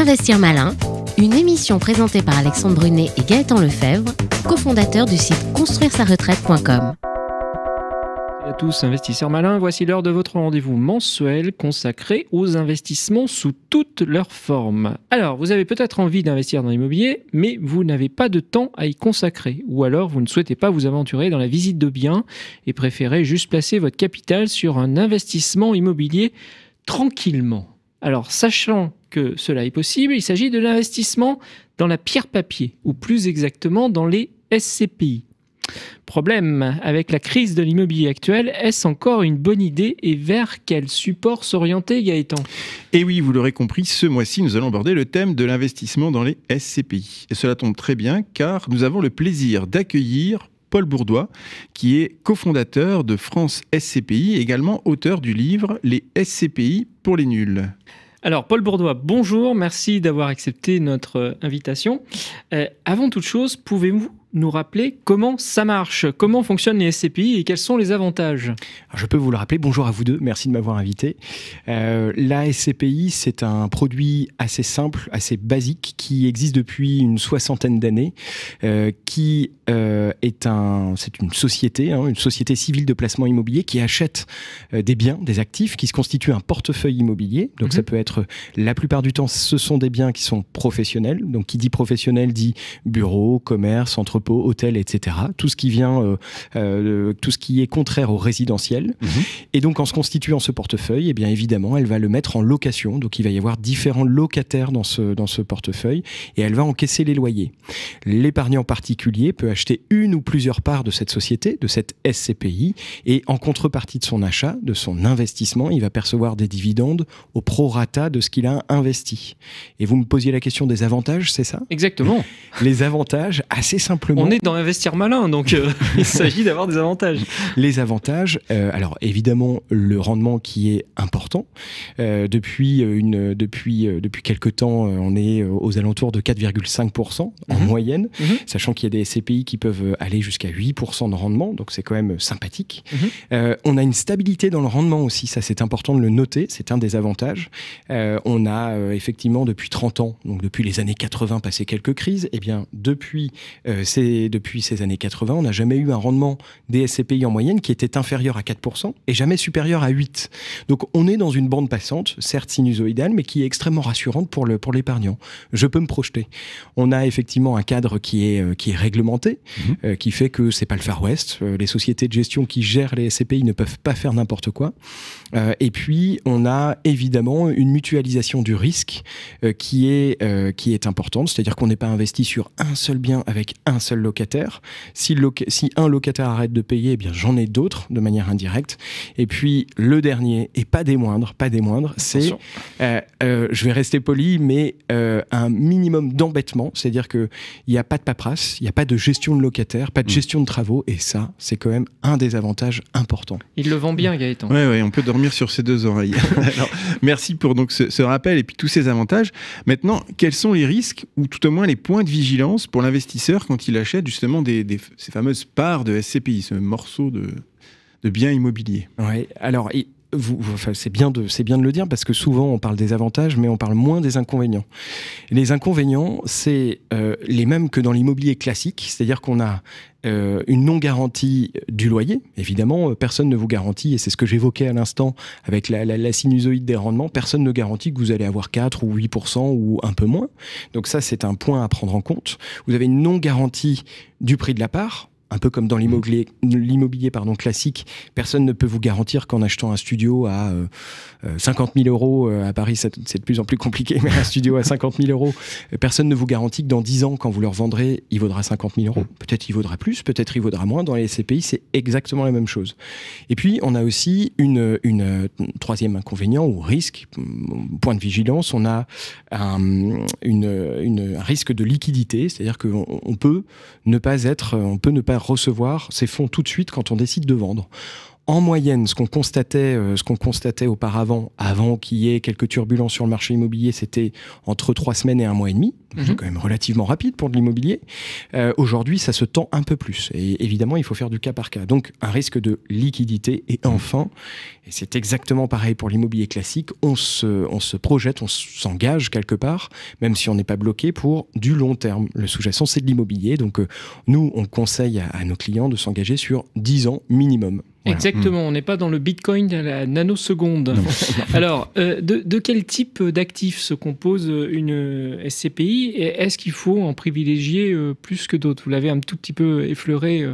Investir Malin, une émission présentée par Alexandre Brunet et Gaëtan Lefebvre, cofondateurs du site construire-sa-retraite.com. Salut à tous, investisseurs malins, voici l'heure de votre rendez-vous mensuel consacré aux investissements sous toutes leurs formes. Alors, vous avez peut-être envie d'investir dans l'immobilier, mais vous n'avez pas de temps à y consacrer. Ou alors, vous ne souhaitez pas vous aventurer dans la visite de biens et préférez juste placer votre capital sur un investissement immobilier tranquillement. Alors, sachant que cela est possible, il s'agit de l'investissement dans la pierre papier, ou plus exactement dans les SCPI. Problème, avec la crise de l'immobilier actuelle, est-ce encore une bonne idée et vers quel support s'orienter, Gaëtan ? Et oui, vous l'aurez compris, ce mois-ci, nous allons aborder le thème de l'investissement dans les SCPI. Et cela tombe très bien, car nous avons le plaisir d'accueillir Paul Bourdois, qui est cofondateur de France SCPI, également auteur du livre « Les SCPI pour les nuls ». Alors, Paul Bourdois, bonjour, merci d'avoir accepté notre invitation. Avant toute chose, pouvez-vous nous rappeler comment ça marche, comment fonctionnent les SCPI et quels sont les avantages ? Alors, je peux vous le rappeler, bonjour à vous deux, merci de m'avoir invité. La SCPI, c'est un produit assez simple, assez basique, qui existe depuis une 60aine d'années, c'est une société, une société civile de placement immobilier qui achète des biens, des actifs, qui se constituent un portefeuille immobilier. Donc ça peut être, la plupart du temps, ce sont des biens qui sont professionnels. Donc qui dit professionnel dit bureau, commerce, entrepôt, hôtel, etc. Tout ce qui vient, tout ce qui est contraire au résidentiel. Et donc en se constituant ce portefeuille, eh bien évidemment, elle va le mettre en location. Donc il va y avoir différents locataires dans ce portefeuille et elle va encaisser les loyers. L'épargnant particulier peut acheter une ou plusieurs parts de cette société, de cette SCPI, et en contrepartie de son achat, de son investissement, il va percevoir des dividendes au prorata de ce qu'il a investi. Et vous me posiez la question des avantages, c'est ça ? Exactement. Les avantages, assez simplement... On est dans Investir Malin, donc il s'agit d'avoir des avantages. Les avantages, alors évidemment, le rendement qui est important. Depuis quelques temps, on est aux alentours de 4,5% en moyenne, sachant qu'il y a des SCPI qui peuvent aller jusqu'à 8% de rendement, donc c'est quand même sympathique. On a une stabilité dans le rendement aussi, ça c'est important de le noter, c'est un des avantages. On a effectivement depuis 30 ans, donc depuis les années 80, passé quelques crises, et bien depuis ces années 80, on n'a jamais eu un rendement des SCPI en moyenne qui était inférieur à 4% et jamais supérieur à 8%. Donc on est dans une bande passante, certes sinusoïdale, mais qui est extrêmement rassurante pour l'épargnant. Je peux me projeter. On a effectivement un cadre qui est réglementé, qui fait que c'est pas le Far West. Les sociétés de gestion qui gèrent les SCPI ne peuvent pas faire n'importe quoi. Et puis on a évidemment une mutualisation du risque qui est importante, c'est-à-dire qu'on n'est pas investi sur un seul bien avec un seul locataire. Si un locataire arrête de payer, eh bien j'en ai d'autres de manière indirecte. Et puis le dernier, et pas des moindres, c'est, je vais rester poli, mais un minimum d'embêtement, c'est-à-dire qu'il n'y a pas de paperasse, il n'y a pas de gestion de locataire, pas de gestion de travaux, et ça, c'est quand même un des avantages importants. Il le vend bien, Gaëtan. Oui, on peut dormir sur ses deux oreilles. Alors, merci pour donc ce rappel et puis tous ces avantages. Maintenant, quels sont les risques, ou tout au moins les points de vigilance pour l'investisseur quand il achète justement ces fameuses parts de SCPI, ce morceau de biens immobiliers ? Oui, alors... c'est bien de le dire parce que souvent on parle des avantages mais on parle moins des inconvénients. Les inconvénients, c'est les mêmes que dans l'immobilier classique, c'est-à-dire qu'on a une non-garantie du loyer. Évidemment, personne ne vous garantit, et c'est ce que j'évoquais à l'instant avec la sinusoïde des rendements, personne ne garantit que vous allez avoir 4 ou 8% ou un peu moins. Donc ça, c'est un point à prendre en compte. Vous avez une non-garantie du prix de la part. Un peu comme dans l'immobilier classique, personne ne peut vous garantir qu'en achetant un studio à 50 000 euros, à Paris c'est de plus en plus compliqué, mais un studio à 50 000 euros, personne ne vous garantit que dans 10 ans, quand vous le revendrez, il vaudra 50 000 euros. Peut-être il vaudra plus, peut-être il vaudra moins. Dans les SCPI, c'est exactement la même chose. Et puis, on a aussi une troisième inconvénient ou risque, point de vigilance, on a un risque de liquidité, c'est-à-dire qu'on peut ne pas recevoir ces fonds tout de suite quand on décide de vendre. En moyenne, ce qu'on constatait auparavant, avant qu'il y ait quelques turbulences sur le marché immobilier, c'était entre 3 semaines et 1 mois et demi. C'est quand même relativement rapide pour de l'immobilier. Aujourd'hui, ça se tend un peu plus. Et évidemment, il faut faire du cas par cas. Donc, un risque de liquidité. Et enfin, et c'est exactement pareil pour l'immobilier classique, on se projette, on s'engage quelque part, même si on n'est pas bloqué, pour du long terme. Le sous-jacent, c'est de l'immobilier. Donc, nous, on conseille à nos clients de s'engager sur 10 ans minimum. Voilà. Exactement, on n'est pas dans le bitcoin à la nanoseconde. Alors, de quel type d'actifs se compose une SCPI et est-ce qu'il faut en privilégier plus que d'autres? Vous l'avez un tout petit peu effleuré,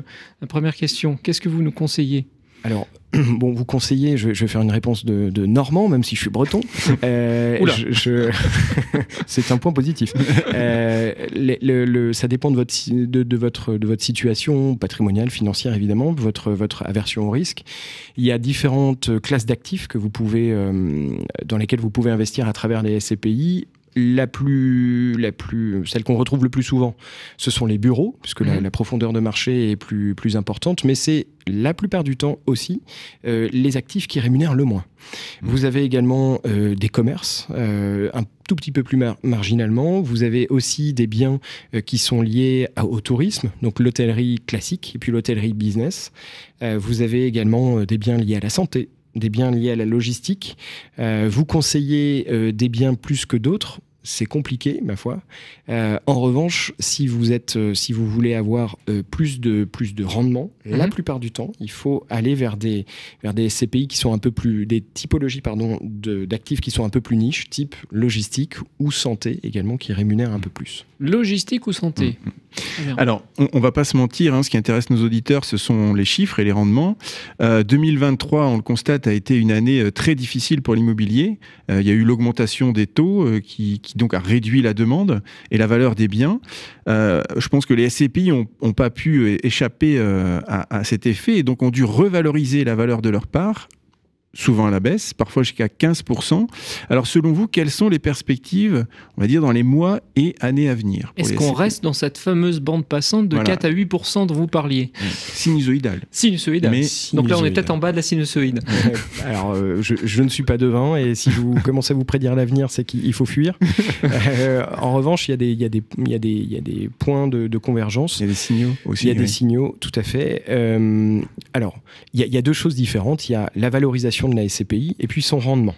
la première question. Qu'est-ce que vous nous conseillez? Alors, bon, vous conseillez, je vais faire une réponse de Normand, même si je suis breton. C'est un point positif. Ça dépend de votre situation patrimoniale, financière, évidemment, votre aversion au risque. Il y a différentes classes d'actifs que vous pouvez, dans lesquelles vous pouvez investir à travers les SCPI. Celle qu'on retrouve le plus souvent, ce sont les bureaux, puisque la profondeur de marché est plus importante, mais c'est la plupart du temps aussi les actifs qui rémunèrent le moins. Vous avez également des commerces, un tout petit peu plus marginalement. Vous avez aussi des biens qui sont liés au tourisme, donc l'hôtellerie classique et puis l'hôtellerie business. Vous avez également des biens liés à la santé, des biens liés à la logistique. Vous conseillez des biens plus que d'autres. C'est compliqué, ma foi. En revanche, si vous voulez avoir plus de rendement, la plupart du temps, il faut aller vers des SCPI qui sont un peu plus, des typologies d'actifs qui sont un peu plus niches, type logistique ou santé également, qui rémunèrent un peu plus. Logistique ou santé? Alors, on va pas se mentir, ce qui intéresse nos auditeurs, ce sont les chiffres et les rendements. 2023, on le constate, a été une année très difficile pour l'immobilier. Il y a eu l'augmentation des taux qui donc a réduit la demande et la valeur des biens. Je pense que les SCPI n'ont pas pu échapper à cet effet et donc ont dû revaloriser la valeur de leur part, souvent à la baisse, parfois jusqu'à 15%. Alors selon vous, quelles sont les perspectives, on va dire, dans les mois et années à venir? Est-ce qu'on reste dans cette fameuse bande passante de 4 à 8% dont vous parliez? Sinusoïdale. Sinusoïdale. Donc là, on est peut-être en bas de la sinusoïde. Alors, je ne suis pas devin, et si vous commencez à vous prédire l'avenir, c'est qu'il faut fuir. En revanche, il y a des points de convergence. Il y a des signaux aussi. Il y a des signaux, tout à fait. Alors, il y a deux choses différentes. Il y a la valorisation de la SCPI et puis son rendement.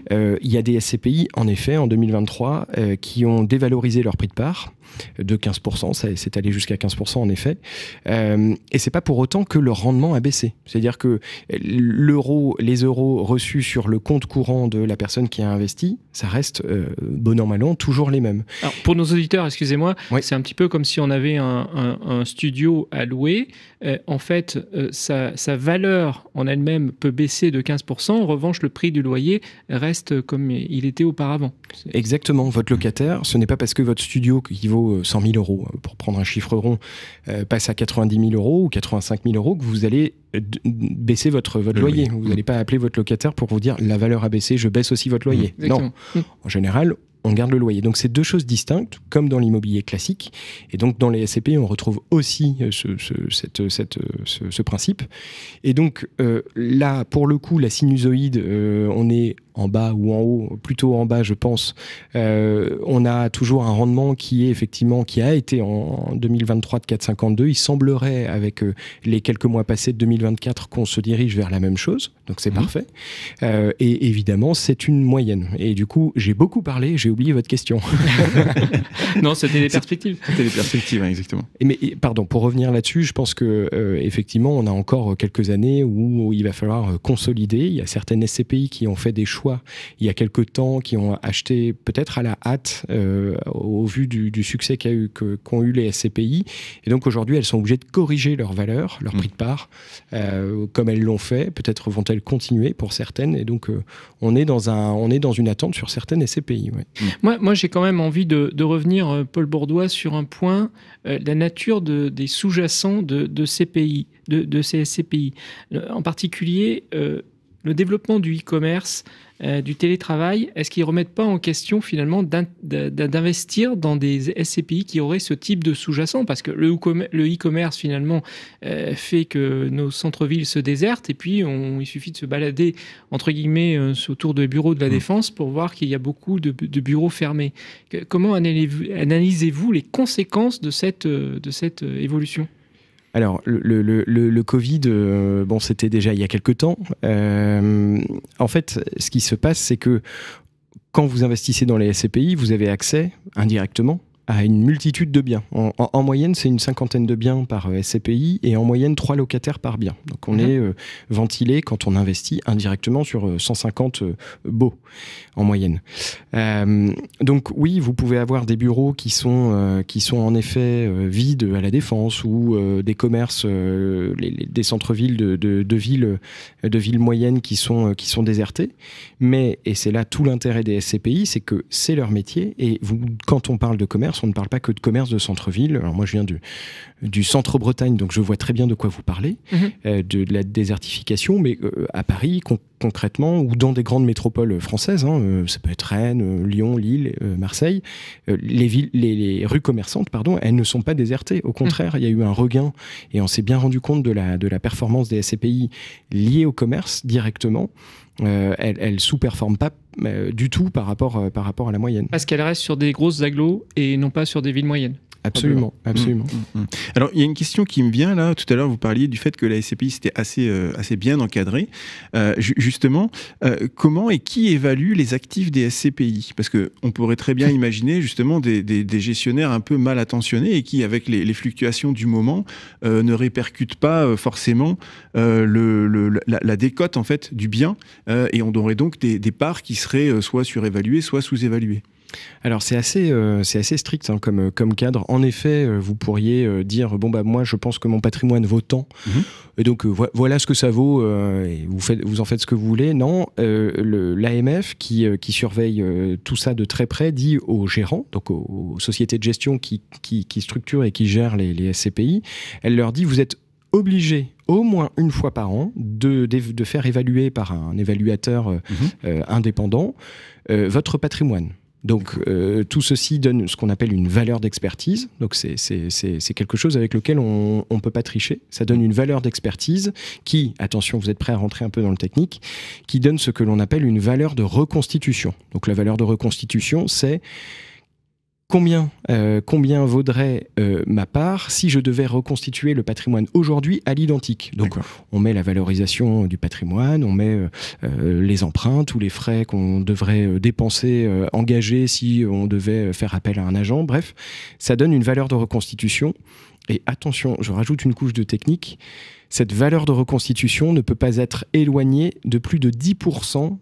Il y a des SCPI, en effet, en 2023, qui ont dévalorisé leur prix de part de 15%, ça s'est allé jusqu'à 15% en effet, et c'est pas pour autant que le rendement a baissé. C'est-à-dire que les euros reçus sur le compte courant de la personne qui a investi, ça reste, bon an mal an, toujours les mêmes. Alors, pour nos auditeurs, excusez-moi, c'est un petit peu comme si on avait un studio à louer. En fait, sa valeur en elle-même peut baisser de 15%. En revanche, le prix du loyer reste comme il était auparavant. Exactement. Votre locataire, ce n'est pas parce que votre studio qui vaut 100 000 euros, pour prendre un chiffre rond, passe à 90 000 euros ou 85 000 euros que vous allez baisser votre loyer. Vous n'allez pas appeler votre locataire pour vous dire la valeur a baissé, je baisse aussi votre loyer. Non. En général, on garde le loyer. Donc, c'est deux choses distinctes, comme dans l'immobilier classique. Et donc, dans les SCPI, on retrouve aussi ce principe. Et donc, là, pour le coup, la sinusoïde, on est en bas ou en haut, plutôt en bas, je pense. On a toujours un rendement qui a été en 2023 de 4,52. Il semblerait, avec les quelques mois passés de 2024, qu'on se dirige vers la même chose. Donc, c'est parfait. Et évidemment, c'est une moyenne. Et du coup, j'ai beaucoup parlé, j'ai oublié votre question. Non, c'était les perspectives. C'était les perspectives, exactement. Mais pardon, pour revenir là-dessus, je pense que effectivement, on a encore quelques années où il va falloir consolider. Il y a certaines SCPI qui ont fait des choix il y a quelques temps, qui ont acheté peut-être à la hâte au vu du succès qu'ont eu les SCPI. Et donc aujourd'hui, elles sont obligées de corriger leur valeur, leur prix de part, comme elles l'ont fait. Peut-être vont-elles continuer pour certaines. Et donc, on est dans une attente sur certaines SCPI. Ouais. Moi, j'ai quand même envie de revenir, Paul Bourdois, sur un point, la nature des sous-jacents de ces pays, de ces SCPI. En particulier, le développement du e-commerce du télétravail, est-ce qu'ils ne remettent pas en question finalement d'investir dans des SCPI qui auraient ce type de sous-jacent? Parce que le e-commerce finalement fait que nos centres-villes se désertent et puis il suffit de se balader entre guillemets autour des bureaux de la Défense pour voir qu'il y a beaucoup de bureaux fermés. Comment analysez-vous les conséquences de cette évolution? Alors, le Covid, bon, c'était déjà il y a quelques temps. En fait, ce qui se passe, c'est que quand vous investissez dans les SCPI, vous avez accès indirectement à une multitude de biens. En moyenne, c'est une 50aine de biens par SCPI et en moyenne 3 locataires par bien. Donc on est ventilé quand on investit indirectement sur 150 baux en moyenne. Donc oui, vous pouvez avoir des bureaux qui sont en effet vides à la Défense ou des commerces, des centres-villes de villes moyennes qui sont désertés. Mais, et c'est là tout l'intérêt des SCPI, c'est que c'est leur métier et quand on parle de commerce, on ne parle pas que de commerce de centre-ville. Alors moi, je viens du centre-Bretagne, donc je vois très bien de quoi vous parlez, de la désertification, mais à Paris, concrètement, ou dans des grandes métropoles françaises, ça peut être Rennes, Lyon, Lille, Marseille, les rues commerçantes, elles ne sont pas désertées. Au contraire, il y a eu un regain, et on s'est bien rendu compte de la performance des SCPI liée au commerce directement. Elle sous-performe pas du tout par rapport à la moyenne. Parce qu'elle reste sur des grosses agglos et non pas sur des villes moyennes. Absolument. Alors, il y a une question qui me vient là. Tout à l'heure, vous parliez du fait que la SCPI c'était assez bien encadré. Justement, comment et qui évalue les actifs des SCPI? Parce qu'on pourrait très bien imaginer justement des gestionnaires un peu mal attentionnés et qui, avec les fluctuations du moment, ne répercutent pas forcément la décote en fait du bien. Et on aurait donc des parts qui seraient soit surévaluées, soit sous-évaluées. Alors c'est assez strict comme cadre. En effet, vous pourriez dire moi je pense que mon patrimoine vaut tant, et donc voilà ce que ça vaut, et vous en faites ce que vous voulez. Non, l'AMF qui surveille tout ça de très près dit aux gérants, donc aux sociétés de gestion qui structurent et qui gèrent les SCPI, elle leur dit vous êtes obligés au moins une fois par an de faire évaluer par un évaluateur indépendant votre patrimoine. Donc tout ceci donne ce qu'on appelle une valeur d'expertise. Donc c'est quelque chose avec lequel on ne peut pas tricher. Ça donne une valeur d'expertise qui, attention, vous êtes prêts à rentrer un peu dans le technique, qui donne ce que l'on appelle une valeur de reconstitution. Donc la valeur de reconstitution, c'est combien vaudrait ma part si je devais reconstituer le patrimoine aujourd'hui à l'identique. Donc on met la valorisation du patrimoine, on met les empreintes ou les frais qu'on devrait dépenser, engager si on devait faire appel à un agent. Bref, ça donne une valeur de reconstitution. Et attention, je rajoute une couche de technique. Cette valeur de reconstitution ne peut pas être éloignée de plus de 10%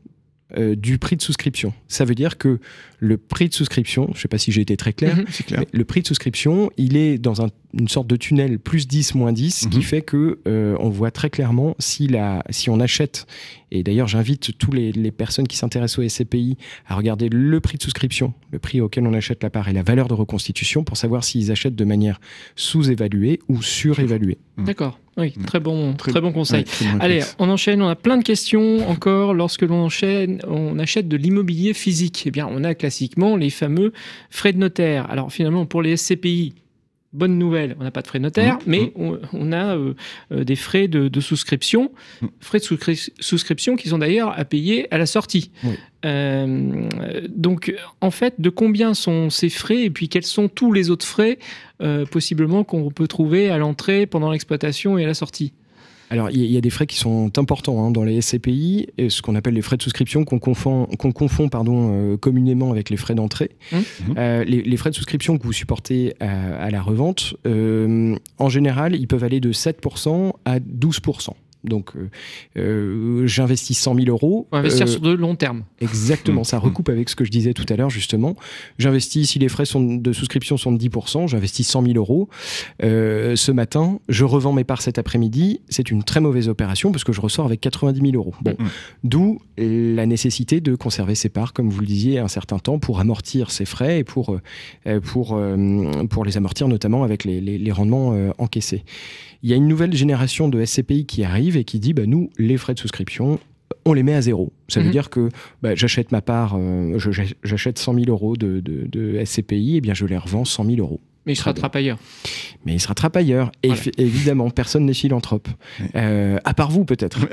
du prix de souscription. Ça veut dire que le prix de souscription, je ne sais pas si j'ai été très clair, c'est clair. Mais le prix de souscription, il est dans une sorte de tunnel plus 10, moins 10, qui fait que on voit très clairement si on achète, et d'ailleurs j'invite tous les personnes qui s'intéressent au SCPI à regarder le prix de souscription, le prix auquel on achète la part et la valeur de reconstitution pour savoir s'ils achètent de manière sous-évaluée ou surévaluée. D'accord. Oui, très bon conseil. Allez, on enchaîne, on a plein de questions encore. Lorsque on achète de l'immobilier physique, eh bien, on a classiquement les fameux frais de notaire. Alors finalement, pour les SCPI, bonne nouvelle, on n'a pas de frais de notaire, mais on a des frais de souscription, frais de souscription qui sont d'ailleurs à payer à la sortie. Donc, en fait, de combien sont ces frais et puis quels sont tous les autres frais possiblement qu'on peut trouver à l'entrée, pendant l'exploitation et à la sortie? Alors, il y a des frais qui sont importants dans les SCPI, et ce qu'on appelle les frais de souscription, qu'on confond communément avec les frais d'entrée. Les frais de souscription que vous supportez à la revente, en général, ils peuvent aller de 7% à 12%. Donc, j'investis 100 000 euros. On va investir sur de long terme. Exactement, ça recoupe avec ce que je disais tout à l'heure, justement. J'investis, si les frais de souscription sont de 10%, j'investis 100 000 euros. Ce matin, je revends mes parts cet après-midi. C'est une très mauvaise opération parce que je ressors avec 90 000 euros. Bon. D'où la nécessité de conserver ces parts, comme vous le disiez, un certain temps pour amortir ces frais et pour les amortir notamment avec les rendements encaissés. Il y a une nouvelle génération de SCPI qui arrive et qui dit nous, les frais de souscription, on les met à zéro. Ça veut Mhm. dire que j'achète ma part, j'achète 100 000 euros de SCPI, et bien je les revends 100 000 euros. Mais il se rattrape ailleurs. Mais il se rattrape ailleurs. Et Voilà. évidemment, personne n'est philanthrope. À part vous, peut-être.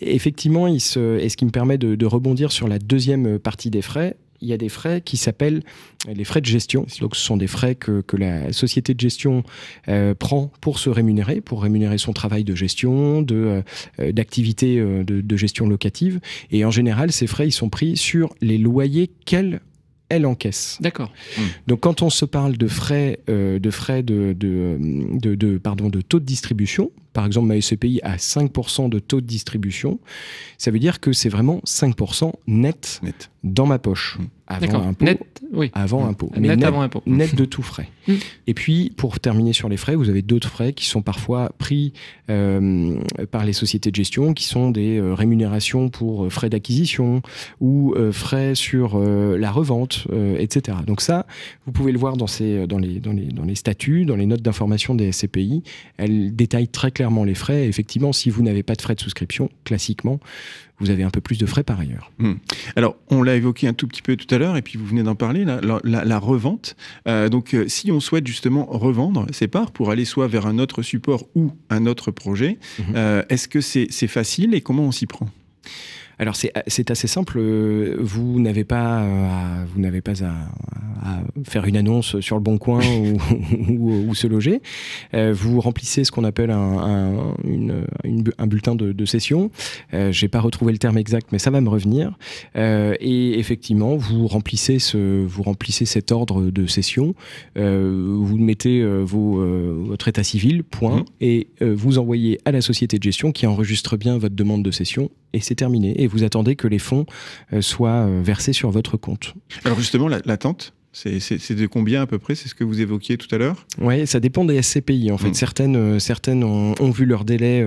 Effectivement, et ce qui me permet de rebondir sur la deuxième partie des frais, il y a des frais qui s'appellent les frais de gestion. Donc, ce sont des frais que la société de gestion prend pour se rémunérer, pour rémunérer son travail de gestion, d'activité de gestion locative. Et en général, ces frais, ils sont pris sur les loyers qu'elle encaisse. D'accord. Donc, quand on se parle de frais, de taux de distribution, par exemple, ma SCPI a 5% de taux de distribution, ça veut dire que c'est vraiment 5% net dans ma poche. Avant D'accord. impôt. Net, oui. Avant impôt. Mais Net avant impôt. Net de tout frais. Et puis, pour terminer sur les frais, vous avez d'autres frais qui sont parfois pris par les sociétés de gestion, qui sont des rémunérations pour frais d'acquisition ou frais sur la revente, etc. Donc ça, vous pouvez le voir dans les statuts, dans les notes d'information des SCPI. Elles détaillent très clairement les frais. Et effectivement, si vous n'avez pas de frais de souscription, classiquement, vous avez un peu plus de frais par ailleurs. Alors, on l'a évoqué un tout petit peu tout à l'heure, et puis vous venez d'en parler, la revente. Donc, si on souhaite justement revendre ses parts pour aller soit vers un autre support ou un autre projet, est-ce que c'est facile et comment on s'y prend ? Alors c'est assez simple, vous n'avez pas à faire une annonce sur le Bon Coin ou se loger. Vous remplissez ce qu'on appelle un bulletin de cession. J'ai pas retrouvé le terme exact, mais ça va me revenir. Et effectivement, vous remplissez cet ordre de cession. Vous mettez votre état civil, point, et vous envoyez à la société de gestion qui enregistre bien votre demande de cession. Et c'est terminé. Et vous attendez que les fonds soient versés sur votre compte. Alors justement, l'attente, c'est de combien à peu près? C'est ce que vous évoquiez tout à l'heure? Oui, ça dépend des SCPI. En fait, certaines ont vu leur délai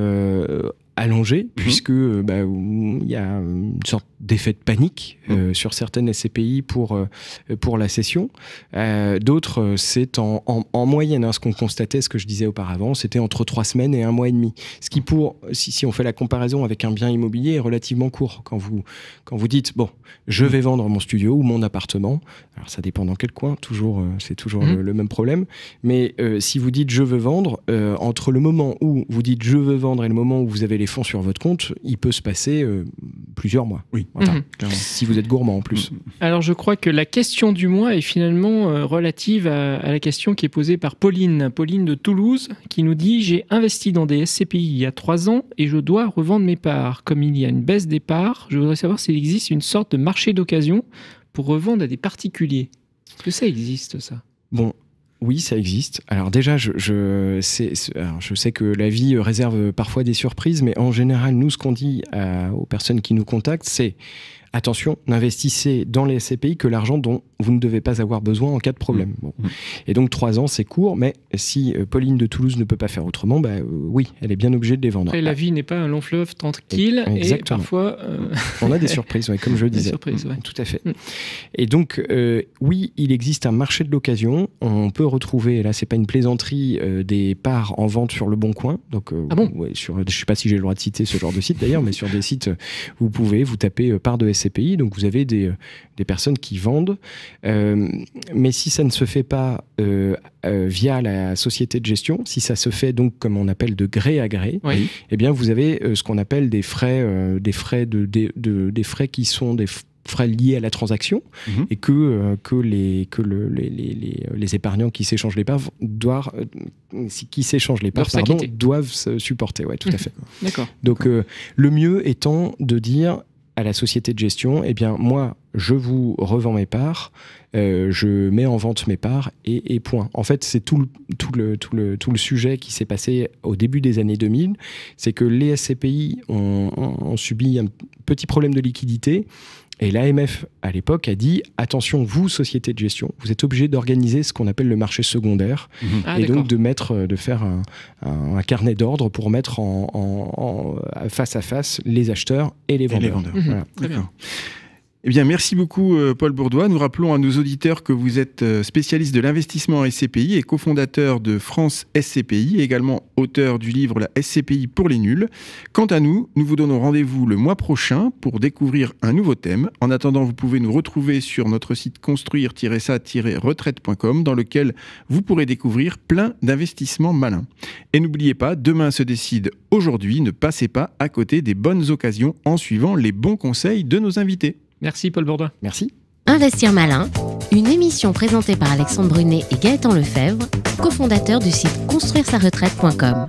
allongé, puisque il y a une sorte d'effet de panique sur certaines SCPI pour la cession. D'autres, c'est en moyenne, ce qu'on constatait, ce que je disais auparavant, c'était entre 3 semaines et 1 mois et demi. Ce qui, si on fait la comparaison avec un bien immobilier, est relativement court. Quand vous dites, bon, je vais vendre mon studio ou mon appartement, alors ça dépend dans quel coin, c'est toujours le même problème, mais si vous dites je veux vendre, entre le moment où vous dites je veux vendre et le moment où vous avez les fonds sur votre compte, il peut se passer plusieurs mois. Oui, voilà, si vous êtes gourmand en plus. Alors je crois que la question du mois est finalement relative à la question qui est posée par Pauline de Toulouse, qui nous dit: j'ai investi dans des SCPI il y a 3 ans et je dois revendre mes parts. Comme il y a une baisse des parts, je voudrais savoir s'il existe une sorte de marché d'occasion pour revendre à des particuliers. Est-ce que ça existe, ça? Bon, oui, ça existe. Alors déjà, je sais que la vie réserve parfois des surprises, mais en général, nous, ce qu'on dit aux personnes qui nous contactent, c'est: attention, n'investissez dans les SCPI que l'argent dont vous ne devez pas avoir besoin en cas de problème. Bon. Et donc 3 ans, c'est court, mais si Pauline de Toulouse ne peut pas faire autrement, oui, elle est bien obligée de les vendre. Après, la vie n'est pas un long fleuve tranquille, et parfois... on a des surprises, comme je le disais. Des surprises, tout à fait. Et donc, oui, il existe un marché de l'occasion. On peut retrouver, et là, c'est pas une plaisanterie, des parts en vente sur le Bon Coin. Donc, je sais pas si j'ai le droit de citer ce genre de site d'ailleurs, mais sur des sites, vous tapez part de SCPI, donc vous avez des personnes qui vendent. Mais si ça ne se fait pas via la société de gestion, si ça se fait donc comme on appelle de gré à gré, eh bien vous avez ce qu'on appelle des frais qui sont des frais liés à la transaction, et que les épargnants qui s'échangent les parts doivent supporter. Ouais, tout à fait. D'accord. Donc le mieux étant de dire à la société de gestion, eh bien moi je vous revends mes parts, je mets en vente mes parts et point. En fait, c'est tout le sujet qui s'est passé au début des années 2000, c'est que les SCPI ont subi un petit problème de liquidité. Et l'AMF, à l'époque, a dit: attention, vous, société de gestion, vous êtes obligés d'organiser ce qu'on appelle le marché secondaire, et donc de faire un carnet d'ordre pour mettre en face à face les acheteurs et les vendeurs. Voilà. D'accord. Eh bien, merci beaucoup, Paul Bourdois. Nous rappelons à nos auditeurs que vous êtes spécialiste de l'investissement en SCPI et cofondateur de France SCPI, également auteur du livre La SCPI pour les nuls. Quant à nous, nous vous donnons rendez-vous le mois prochain pour découvrir un nouveau thème. En attendant, vous pouvez nous retrouver sur notre site construire-ça-retraite.com dans lequel vous pourrez découvrir plein d'investissements malins. Et n'oubliez pas, demain se décide aujourd'hui, ne passez pas à côté des bonnes occasions en suivant les bons conseils de nos invités. Merci Paul Bourdois. Merci. Investir malin, une émission présentée par Alexandre Brunet et Gaëtan Lefebvre, cofondateurs du site construire-sa-retraite.com.